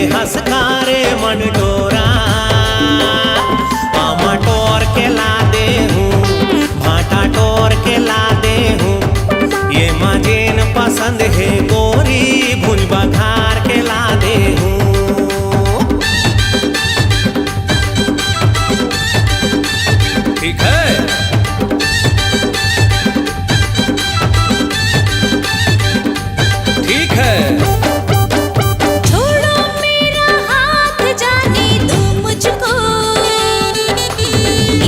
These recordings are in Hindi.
हंसकारे मन डोरा आमा टोर के ला दे हूँ भाटा टोर के ला दे हूँ ये मजेन पसंद है गोरी भुज बघार के ला दे हूँ। ठीक है ठीक है। छोड़ो मेरा हाथ जाने दो मुझको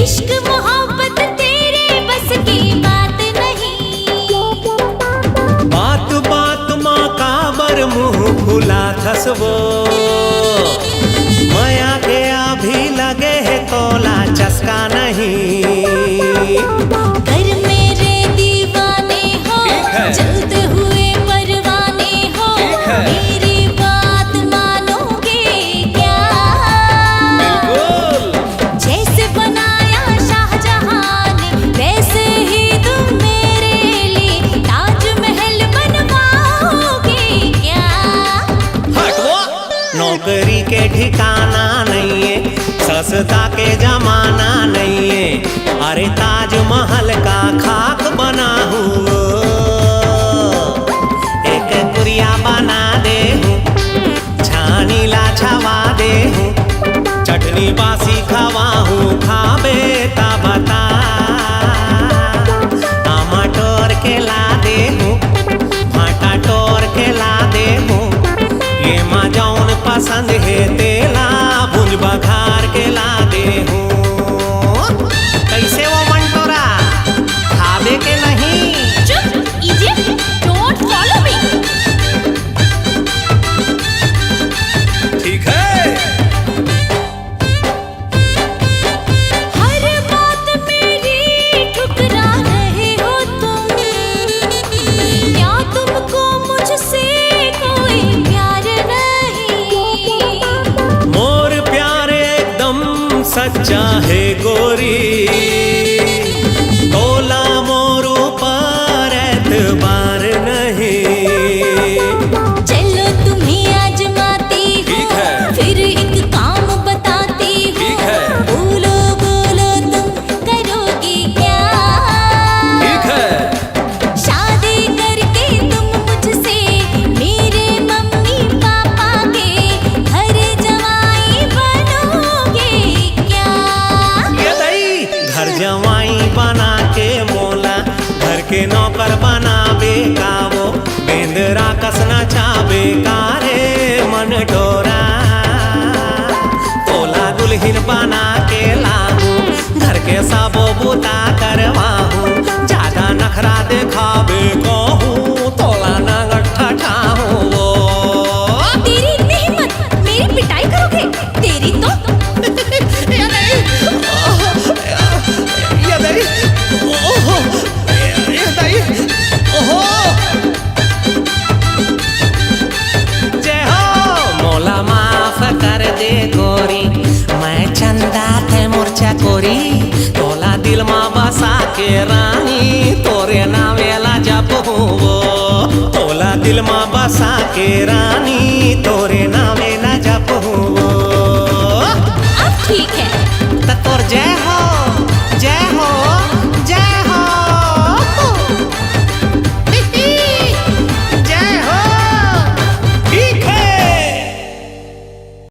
इश्क मोहब्बत तेरे बस की बात नहीं। बात बात माँ काबर मुँह खुला थसवो माया गया भी लगे है तोला चस्का नहीं। कर मेरे दीवाने हो जलते हुए परवाने हो मेरी बात मानोगे क्या? बिल्कुल जैसे बनाया शाहजहां ने वैसे ही तुम मेरे लिए ताजमहल बनवाओगे क्या? हटो नौकरी के ठिकाना नहीं है सस्ता के जमाना नहीं है अरे ताजमहल का खाक बना हूँ एक गुड़िया बना दे हूँ छानी ला छवा दे हूँ चटनी बासी खवा हूँ खाबे ता बता आमा टोर के ला दे हूँ भाटा टोर के ला दे हूँ ये माँ जौन पसंद है तेला भुज बघार के ला दे हूँ। कैसे वो मंटोरा खाबे के नहीं? चुप इडियट, डोंट फॉलो मी। ठीक है हर बात मेरी ठुकरा रहे हो तुम क्या तुमको मुझसे कोई प्यार नहीं? मोर प्यार एकदम सच्चा है गोरी तोला मोर ऊपर एतबार नहीं। चलो तुम्हें आजमाती ठीक है। हूँ फिर एक काम बताती हूँ। ठीक है। बोलो बोलो तुम करोगी क्या? ठीक है शादी करके तुम मुझसे मेरे मम्मी पापा के घर जवाई बनोगे क्या? ये दई घर जवाई बना के मोला घर के नौकर बनाबे का वो बेंदरा कसना चाबे का रे मन डोरा तोला दुल्हन बना के लाहूं घर के सबो बूता करवाहूं ज्यादा नखरा दिखाबे कहूं तोला ना गट्ठा ठाहूं वो। तेरी इतनी हिम्मत मेरी पिटाई करोगे? तेरी तो ये दई ओहो ये दई ओहो जय हो मोला माफ कर दे गोरी मैं चंदा थे मोर्चा कोरी तोला दिल माँ बसा के रानी तोरे नावेला जब हूँ वो तोला दिल माँ बसा के रानी तोरे नावेला जब हूँ वो। अब ठीक है।